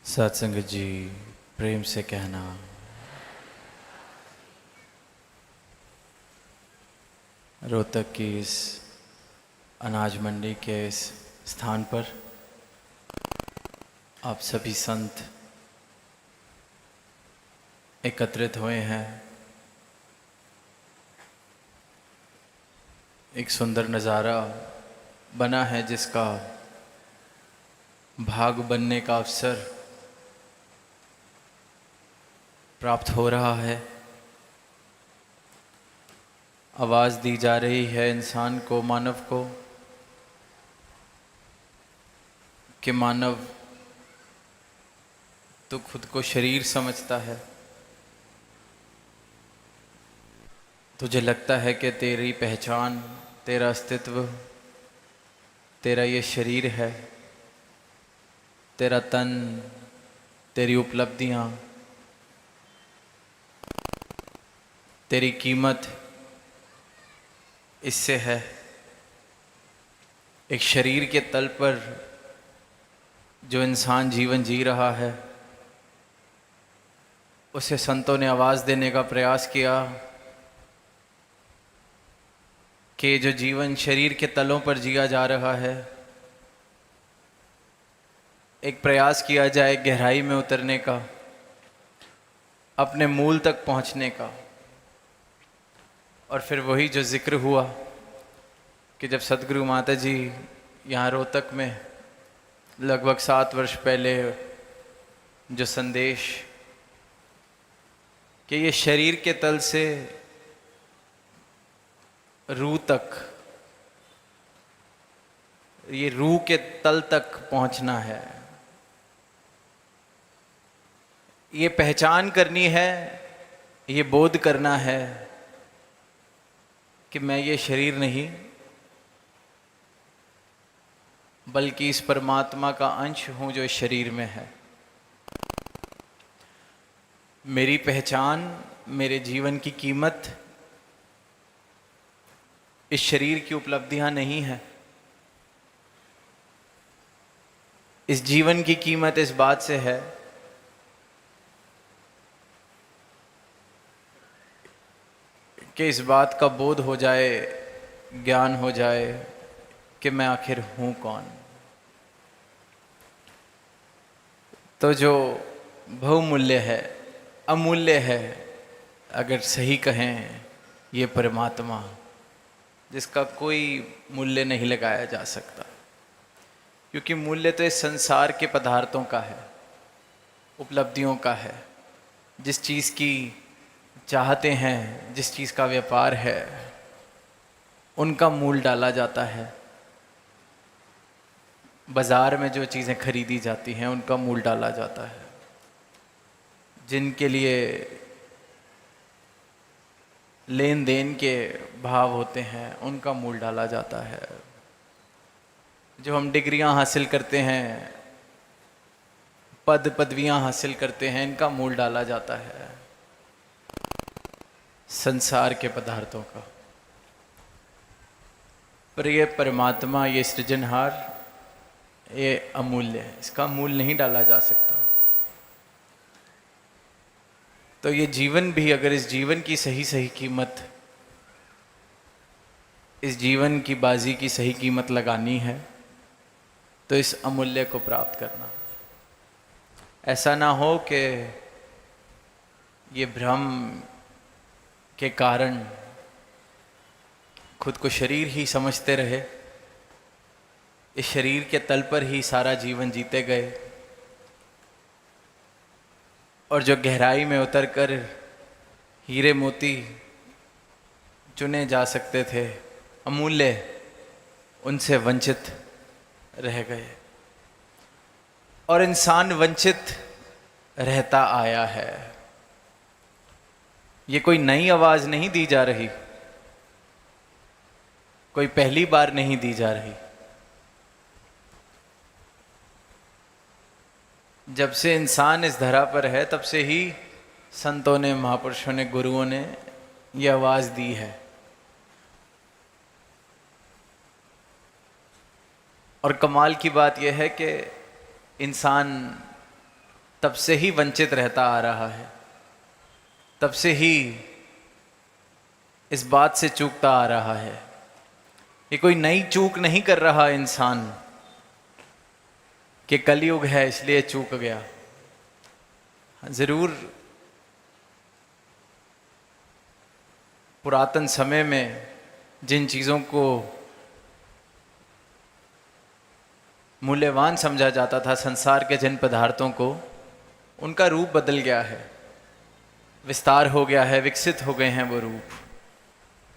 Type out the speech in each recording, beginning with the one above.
सत्संग जी, प्रेम से कहना, रोहतक की इस अनाज मंडी के इस स्थान पर आप सभी संत एकत्रित हुए हैं। एक सुंदर नज़ारा बना है जिसका भाग बनने का अवसर प्राप्त हो रहा है। आवाज़ दी जा रही है इंसान को, मानव को, कि मानव तो खुद को शरीर समझता है। तुझे लगता है कि तेरी पहचान, तेरा अस्तित्व, तेरा ये शरीर है, तेरा तन, तेरी उपलब्धियाँ, तेरी कीमत इससे है। एक शरीर के तल पर जो इंसान जीवन जी रहा है, उसे संतों ने आवाज़ देने का प्रयास किया कि जो जीवन शरीर के तलों पर जिया जा रहा है, एक प्रयास किया जाए गहराई में उतरने का, अपने मूल तक पहुंचने का। और फिर वही जो जिक्र हुआ कि जब सदगुरु माता जी यहाँ रोहतक में लगभग 7 वर्ष पहले जो संदेश कि ये शरीर के तल से रूह तक, ये रूह के तल तक पहुंचना है, ये पहचान करनी है, ये बोध करना है कि मैं ये शरीर नहीं बल्कि इस परमात्मा का अंश हूं जो इस शरीर में है। मेरी पहचान, मेरे जीवन की कीमत इस शरीर की उपलब्धियां नहीं है। इस जीवन की कीमत इस बात से है कि इस बात का बोध हो जाए, ज्ञान हो जाए कि मैं आखिर हूं कौन। तो जो बहुमूल्य है, अमूल्य है, अगर सही कहें, ये परमात्मा जिसका कोई मूल्य नहीं लगाया जा सकता, क्योंकि मूल्य तो इस संसार के पदार्थों का है, उपलब्धियों का है। जिस चीज़ की चाहते हैं, जिस चीज़ का व्यापार है, उनका मूल डाला जाता है। बाज़ार में जो चीज़ें खरीदी जाती हैं उनका मूल डाला जाता है। जिनके लिए लेन देन के भाव होते हैं उनका मूल डाला जाता है। जो हम डिग्रियां हासिल करते हैं, पद पदवियां हासिल करते हैं, इनका मूल डाला जाता है संसार के पदार्थों का। पर ये परमात्मा, ये सृजनहार, ये अमूल्य है, इसका मूल नहीं डाला जा सकता। तो ये जीवन भी, अगर इस जीवन की सही सही कीमत, इस जीवन की बाजी की सही कीमत लगानी है तो इस अमूल्य को प्राप्त करना। ऐसा ना हो कि ये भ्रम के कारण खुद को शरीर ही समझते रहे, इस शरीर के तल पर ही सारा जीवन जीते गए, और जो गहराई में उतरकर हीरे मोती चुने जा सकते थे, अमूल्य, उनसे वंचित रह गए। और इंसान वंचित रहता आया है। ये कोई नई आवाज नहीं दी जा रही, कोई पहली बार नहीं दी जा रही। जब से इंसान इस धरा पर है तब से ही संतों ने, महापुरुषों ने, गुरुओं ने ये आवाज दी है। और कमाल की बात यह है कि इंसान तब से ही वंचित रहता आ रहा है, तब से ही इस बात से चूकता आ रहा है। ये कोई नई चूक नहीं कर रहा इंसान कि कलयुग है इसलिए चूक गया। जरूर पुरातन समय में जिन चीज़ों को मूल्यवान समझा जाता था, संसार के जिन पदार्थों को, उनका रूप बदल गया है, विस्तार हो गया है, विकसित हो गए हैं वो रूप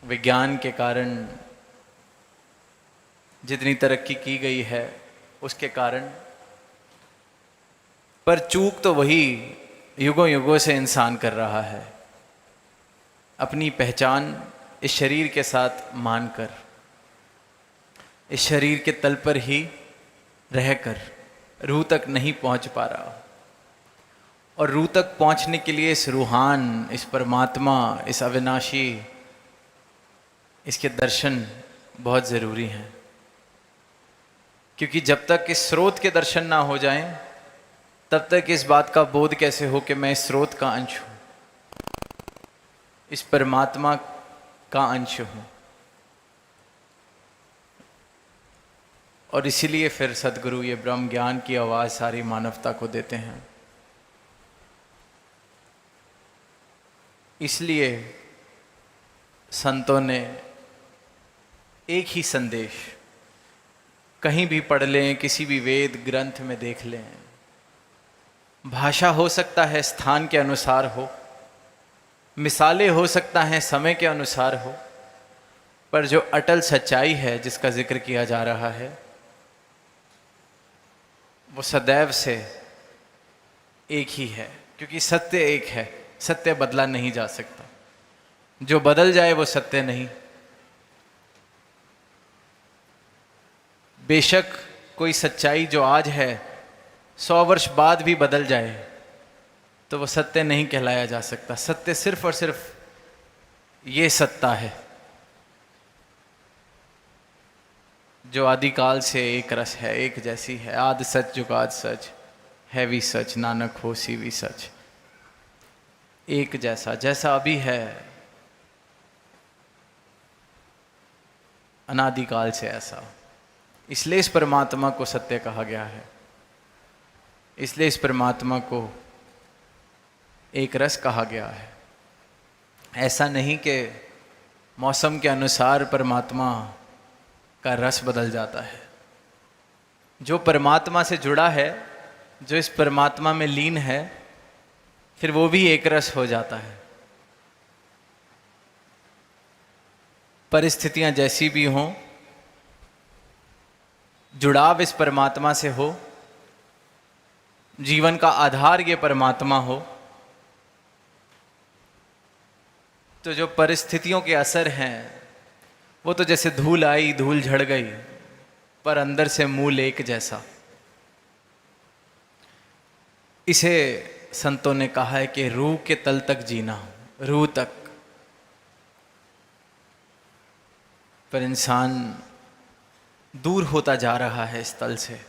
विज्ञान के कारण। जितनी तरक्की की गई है उसके कारण, पर चूक तो वही युगों युगों से इंसान कर रहा है, अपनी पहचान इस शरीर के साथ मानकर, इस शरीर के तल पर ही रहकर रूह तक नहीं पहुंच पा रहा। और रूह तक पहुंचने के लिए इस रूहान, इस परमात्मा, इस अविनाशी, इसके दर्शन बहुत ज़रूरी हैं। क्योंकि जब तक इस स्रोत के दर्शन ना हो जाएं, तब तक इस बात का बोध कैसे हो कि मैं इस स्रोत का अंश हूँ, इस परमात्मा का अंश हूँ। और इसीलिए फिर सद्गुरु ये ब्रह्म ज्ञान की आवाज़ सारी मानवता को देते हैं। इसलिए संतों ने एक ही संदेश कहीं भी पढ़ लें, किसी भी वेद ग्रंथ में देख लें, भाषा हो सकता है स्थान के अनुसार हो, मिसालें हो सकता है समय के अनुसार हो, पर जो अटल सच्चाई है जिसका जिक्र किया जा रहा है, वो सदैव से एक ही है। क्योंकि सत्य एक है, सत्य बदला नहीं जा सकता। जो बदल जाए वो सत्य नहीं। बेशक कोई सच्चाई जो आज है 100 वर्ष बाद भी बदल जाए तो वो सत्य नहीं कहलाया जा सकता। सत्य सिर्फ और सिर्फ ये सत्ता है जो आदिकाल से एक रस है, एक जैसी है। आद सच जुगाद सच है भी सच, नानक होसी भी सच। एक जैसा, जैसा अभी है अनादिकाल से ऐसा। इसलिए इस परमात्मा को सत्य कहा गया है, इसलिए इस परमात्मा को एक रस कहा गया है। ऐसा नहीं कि मौसम के अनुसार परमात्मा का रस बदल जाता है। जो परमात्मा से जुड़ा है, जो इस परमात्मा में लीन है, फिर वो भी एक रस हो जाता है। परिस्थितियां जैसी भी हों, जुड़ाव इस परमात्मा से हो, जीवन का आधार ये परमात्मा हो, तो जो परिस्थितियों के असर हैं वो तो जैसे धूल आई धूल झड़ गई, पर अंदर से मूल एक जैसा। इसे संतों ने कहा है कि रूह के तल तक जीना, रूह तक। पर इंसान दूर होता जा रहा है इस तल से।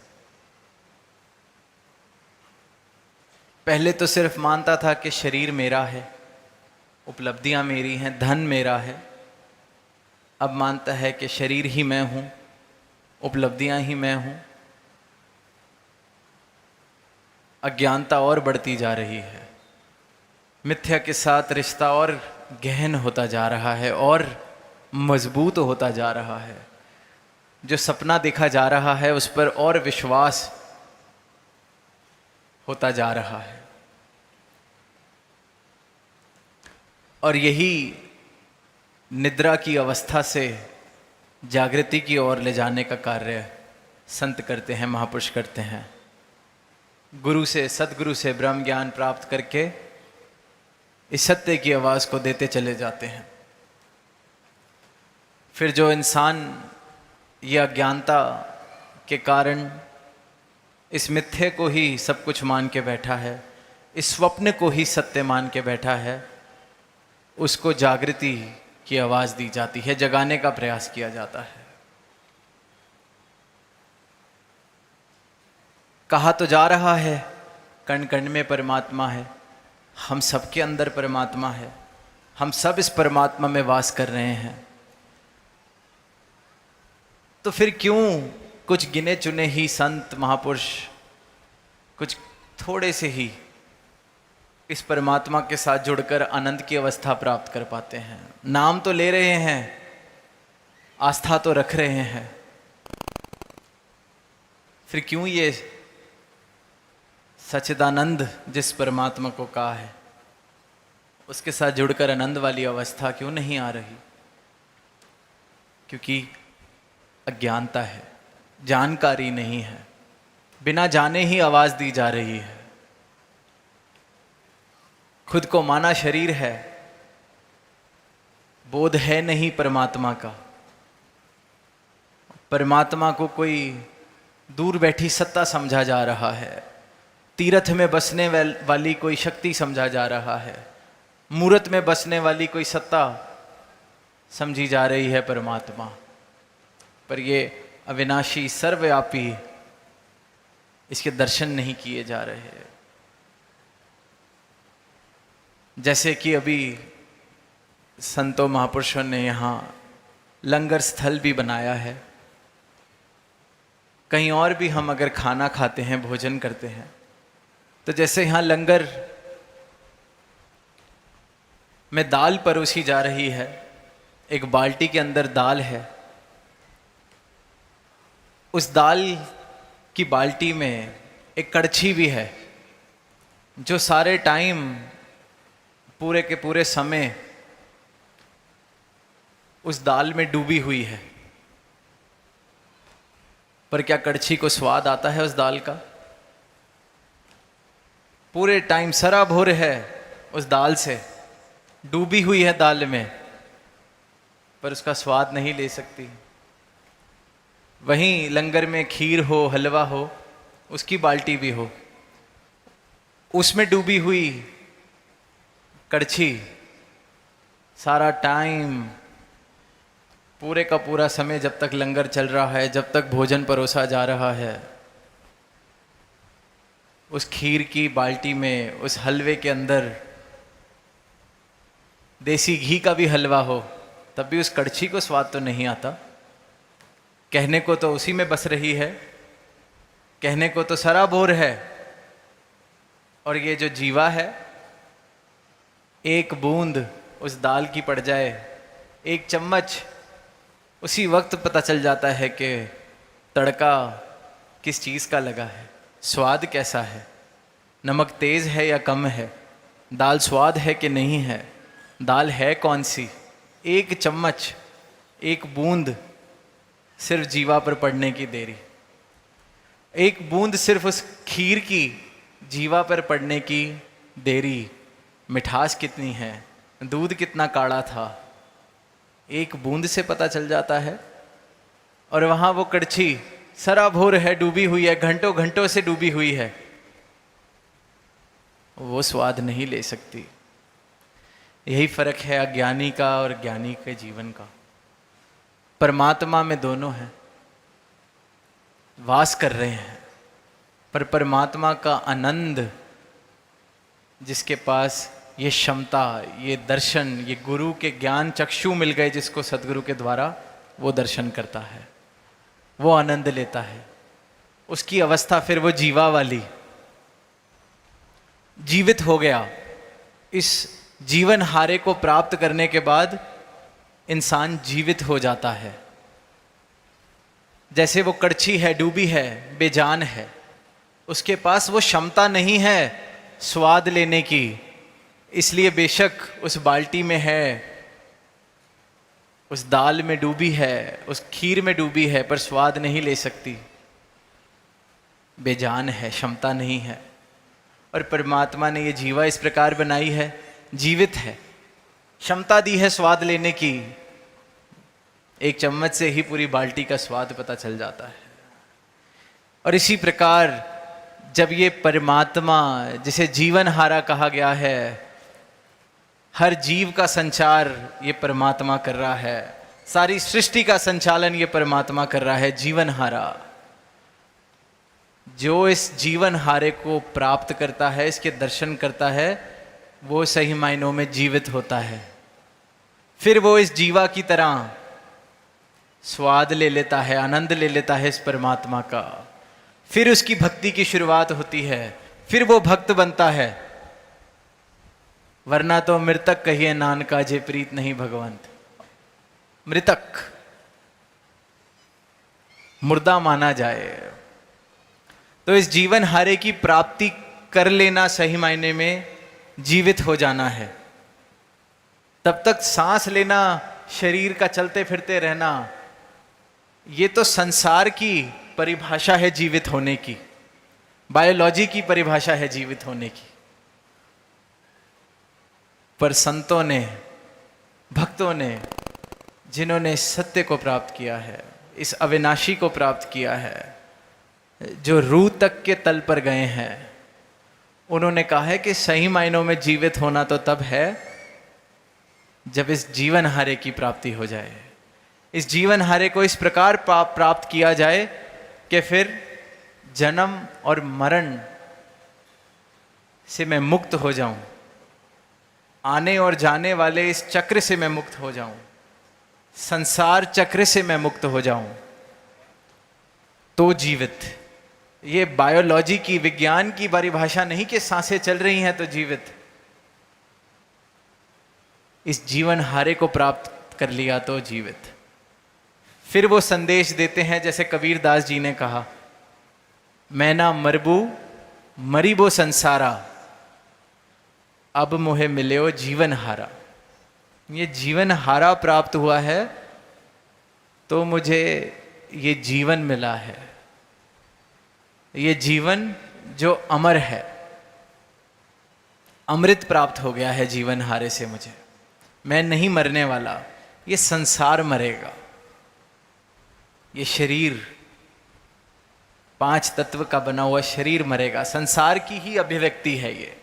पहले तो सिर्फ मानता था कि शरीर मेरा है, उपलब्धियां मेरी हैं, धन मेरा है। अब मानता है कि शरीर ही मैं हूं, उपलब्धियां ही मैं हूं। अज्ञानता और बढ़ती जा रही है, मिथ्या के साथ रिश्ता और गहन होता जा रहा है और मजबूत होता जा रहा है। जो सपना देखा जा रहा है उस पर और विश्वास होता जा रहा है। और यही निद्रा की अवस्था से जागृति की ओर ले जाने का कार्य संत करते हैं, महापुरुष करते हैं। गुरु से, सदगुरु से ब्रह्म ज्ञान प्राप्त करके इस सत्य की आवाज़ को देते चले जाते हैं। फिर जो इंसान ये अज्ञानता के कारण इस मिथ्ये को ही सब कुछ मान के बैठा है, इस स्वप्न को ही सत्य मान के बैठा है, उसको जागृति की आवाज़ दी जाती है, जगाने का प्रयास किया जाता है। कहा तो जा रहा है, कण कण में परमात्मा है, हम सबके अंदर परमात्मा है, हम सब इस परमात्मा में वास कर रहे हैं। तो फिर क्यों कुछ गिने चुने ही संत महापुरुष कुछ थोड़े से ही इस परमात्मा के साथ जुड़कर आनंद की अवस्था प्राप्त कर पाते हैं? नाम तो ले रहे हैं, आस्था तो रख रहे हैं, फिर क्यों ये सच्चिदानंद जिस परमात्मा को कहा है उसके साथ जुड़कर आनंद वाली अवस्था क्यों नहीं आ रही? क्योंकि अज्ञानता है, जानकारी नहीं है, बिना जाने ही आवाज दी जा रही है। खुद को माना शरीर है, बोध है नहीं परमात्मा का। परमात्मा को कोई दूर बैठी सत्ता समझा जा रहा है, तीर्थ में बसने वाली कोई शक्ति समझा जा रहा है, मूर्त में बसने वाली कोई सत्ता समझी जा रही है परमात्मा। पर ये अविनाशी सर्वव्यापी, इसके दर्शन नहीं किए जा रहे। जैसे कि अभी संतों महापुरुषों ने यहाँ लंगर स्थल भी बनाया है, कहीं और भी हम अगर खाना खाते हैं, भोजन करते हैं, तो जैसे यहाँ लंगर में दाल परोसी जा रही है, एक बाल्टी के अंदर दाल है, उस दाल की बाल्टी में एक कड़छी भी है जो सारे टाइम, पूरे के पूरे समय उस दाल में डूबी हुई है। पर क्या कड़छी को स्वाद आता है उस दाल का? पूरे टाइम सराबोर है उस दाल से, डूबी हुई है दाल में, पर उसका स्वाद नहीं ले सकती। वहीं लंगर में खीर हो, हलवा हो, उसकी बाल्टी भी हो, उसमें डूबी हुई कड़छी सारा टाइम, पूरे का पूरा समय, जब तक लंगर चल रहा है, जब तक भोजन परोसा जा रहा है, उस खीर की बाल्टी में, उस हलवे के अंदर देसी घी का भी हलवा हो, तब भी उस कड़छी को स्वाद तो नहीं आता। कहने को तो उसी में बस रही है, कहने को तो सराबोर है। और ये जो जीवा है, एक बूंद उस दाल की पड़ जाए, एक चम्मच, उसी वक्त पता चल जाता है कि तड़का किस चीज़ का लगा है, स्वाद कैसा है, नमक तेज़ है या कम है, दाल स्वाद है कि नहीं है, दाल है कौन सी। एक चम्मच, एक बूंद सिर्फ जीवा पर पड़ने की देरी, एक बूंद सिर्फ उस खीर की जीवा पर पड़ने की देरी। मिठास कितनी है, दूध कितना काढ़ा था, एक बूंद से पता चल जाता है। और वहाँ वो कड़छी सराबोर है, डूबी हुई है, घंटों घंटों से डूबी हुई है, वो स्वाद नहीं ले सकती। यही फर्क है अज्ञानी का और ज्ञानी के जीवन का। परमात्मा में दोनों हैं, वास कर रहे हैं, पर परमात्मा का आनंद, जिसके पास ये क्षमता, ये दर्शन, ये गुरु के ज्ञान चक्षु मिल गए, जिसको सदगुरु के द्वारा, वो दर्शन करता है, वो आनंद लेता है। उसकी अवस्था फिर वो जीवा वाली, जीवित हो गया। इस जीवन हारे को प्राप्त करने के बाद इंसान जीवित हो जाता है। जैसे वो कड़छी है, डूबी है, बेजान है, उसके पास वो क्षमता नहीं है स्वाद लेने की, इसलिए बेशक उस बाल्टी में है, उस दाल में डूबी है, उस खीर में डूबी है, पर स्वाद नहीं ले सकती, बेजान है, क्षमता नहीं है। और परमात्मा ने ये जीवा इस प्रकार बनाई है, जीवित है, क्षमता दी है स्वाद लेने की, एक चम्मच से ही पूरी बाल्टी का स्वाद पता चल जाता है। और इसी प्रकार जब ये परमात्मा, जिसे जीवन हारा कहा गया है, हर जीव का संचार ये परमात्मा कर रहा है, सारी सृष्टि का संचालन ये परमात्मा कर रहा है, जीवन हारा। जो इस जीवन हारे को प्राप्त करता है, इसके दर्शन करता है, वो सही मायनों में जीवित होता है। फिर वो इस जीवा की तरह स्वाद ले लेता है, आनंद ले लेता है इस परमात्मा का। फिर उसकी भक्ति की शुरुआत होती है, फिर वो भक्त बनता है। वरना तो मृतक कहिए नानका जे प्रीत नहीं भगवंत। मृतक, मुर्दा माना जाए। तो इस जीवन हारे की प्राप्ति कर लेना सही मायने में जीवित हो जाना है। तब तक सांस लेना, शरीर का चलते फिरते रहना, ये तो संसार की परिभाषा है जीवित होने की, बायोलॉजी की परिभाषा है जीवित होने की। पर संतों ने, भक्तों ने, जिन्होंने सत्य को प्राप्त किया है, इस अविनाशी को प्राप्त किया है, जो रूह तक के तल पर गए हैं, उन्होंने कहा है कि सही मायनों में जीवित होना तो तब है जब इस जीवन हारे की प्राप्ति हो जाए। इस जीवन हारे को इस प्रकार प्राप्त किया जाए कि फिर जन्म और मरण से मैं मुक्त हो जाऊं, आने और जाने वाले इस चक्र से मैं मुक्त हो जाऊं, संसार चक्र से मैं मुक्त हो जाऊं, तो जीवित। ये बायोलॉजी की, विज्ञान की परिभाषा नहीं कि सांसें चल रही हैं तो जीवित। इस जीवन हारे को प्राप्त कर लिया तो जीवित। फिर वो संदेश देते हैं, जैसे कबीरदास जी ने कहा, मैं ना मरबू मरीबो संसारा, अब मोहे मिले जीवन हारा। ये जीवन हारा प्राप्त हुआ है तो मुझे ये जीवन मिला है, ये जीवन जो अमर है, अमृत प्राप्त हो गया है जीवन हारे से मुझे। मैं नहीं मरने वाला, ये संसार मरेगा, ये शरीर, 5 तत्व का बना हुआ शरीर मरेगा, संसार की ही अभिव्यक्ति है ये।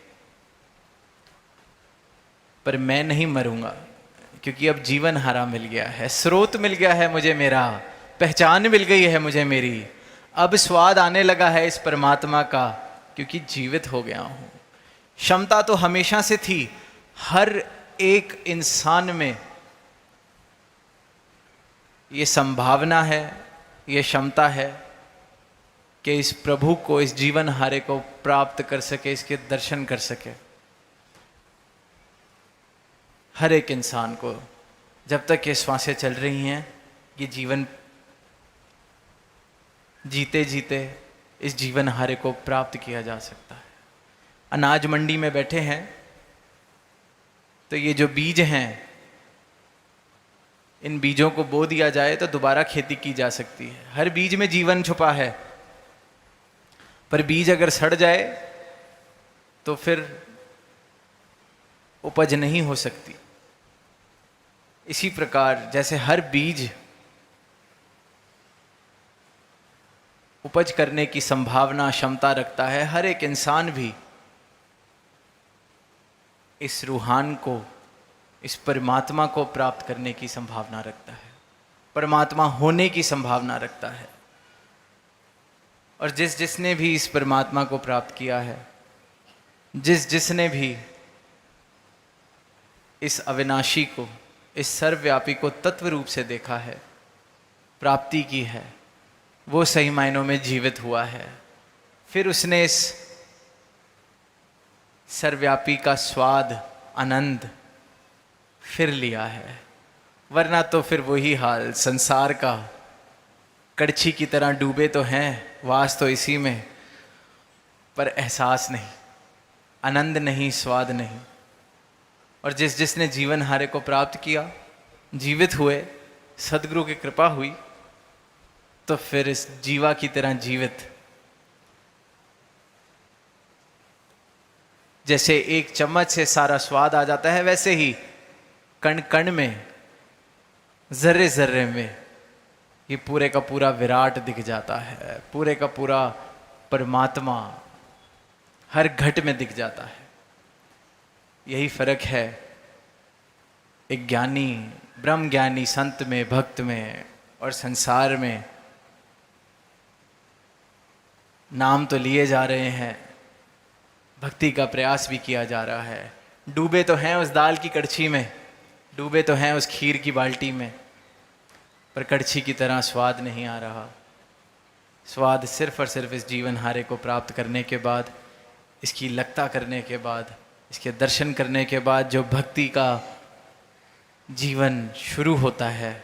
पर मैं नहीं मरूंगा, क्योंकि अब जीवन हारा मिल गया है, स्रोत मिल गया है मुझे मेरा, पहचान मिल गई है मुझे मेरी। अब स्वाद आने लगा है इस परमात्मा का, क्योंकि जीवित हो गया हूं। क्षमता तो हमेशा से थी, हर एक इंसान में ये संभावना है, ये क्षमता है कि इस प्रभु को, इस जीवन हारे को प्राप्त कर सके, इसके दर्शन कर सके। हर एक इंसान को, जब तक ये श्वासें चल रही हैं, ये जीवन जीते जीते इस जीवन हारे को प्राप्त किया जा सकता है। अनाज मंडी में बैठे हैं तो ये जो बीज हैं, इन बीजों को बो दिया जाए तो दोबारा खेती की जा सकती है। हर बीज में जीवन छुपा है, पर बीज अगर सड़ जाए तो फिर उपज नहीं हो सकती। इसी प्रकार जैसे हर बीज उपज करने की संभावना, क्षमता रखता है, हर एक इंसान भी इस रूहान को, इस परमात्मा को प्राप्त करने की संभावना रखता है, परमात्मा होने की संभावना रखता है। और जिस जिसने भी इस परमात्मा को प्राप्त किया है, जिस जिसने भी इस अविनाशी को, इस सर्वव्यापी को तत्व रूप से देखा है, प्राप्ति की है, वो सही मायनों में जीवित हुआ है। फिर उसने इस सर्वव्यापी का स्वाद, आनंद फिर लिया है। वरना तो फिर वही हाल, संसार का कड़छी की तरह डूबे तो हैं, वास तो इसी में, पर एहसास नहीं, आनंद नहीं, स्वाद नहीं। और जिस जिसने जीवन हारे को प्राप्त किया, जीवित हुए, सदगुरु की कृपा हुई, तो फिर इस जीवा की तरह जीवित, जैसे एक चम्मच से सारा स्वाद आ जाता है, वैसे ही कण कण में, जर्रे जर्रे में ये पूरे का पूरा विराट दिख जाता है, पूरे का पूरा परमात्मा हर घट में दिख जाता है। यही फर्क है एक ज्ञानी, ब्रह्म ज्ञानी संत में, भक्त में और संसार में। नाम तो लिए जा रहे हैं, भक्ति का प्रयास भी किया जा रहा है, डूबे तो हैं उस दाल की कड़छी में, डूबे तो हैं उस खीर की बाल्टी में, पर कड़छी की तरह स्वाद नहीं आ रहा। स्वाद सिर्फ और सिर्फ इस जीवन हारे को प्राप्त करने के बाद, इसकी लगता करने के बाद, इसके दर्शन करने के बाद जो भक्ति का जीवन शुरू होता है,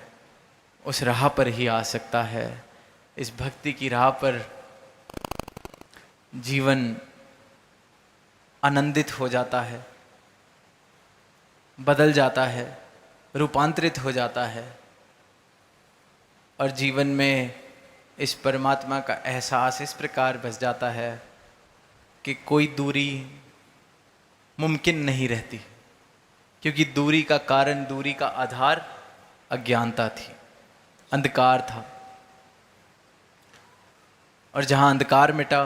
उस राह पर ही आ सकता है। इस भक्ति की राह पर जीवन आनंदित हो जाता है, बदल जाता है, रूपांतरित हो जाता है, और जीवन में इस परमात्मा का एहसास इस प्रकार बस जाता है कि कोई दूरी मुमकिन नहीं रहती, क्योंकि दूरी का कारण, दूरी का आधार अज्ञानता थी, अंधकार था। और जहाँ अंधकार मिटा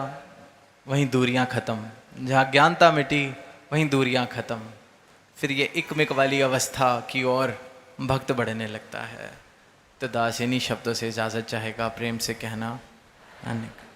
वहीं दूरियां खत्म, जहाँ ज्ञानता मिटी वहीं दूरियां खत्म। फिर ये इकमिक वाली अवस्था की ओर भक्त बढ़ने लगता है। तो दास इन्हीं शब्दों से इजाज़त चाहेगा प्रेम से कहना, अनेक।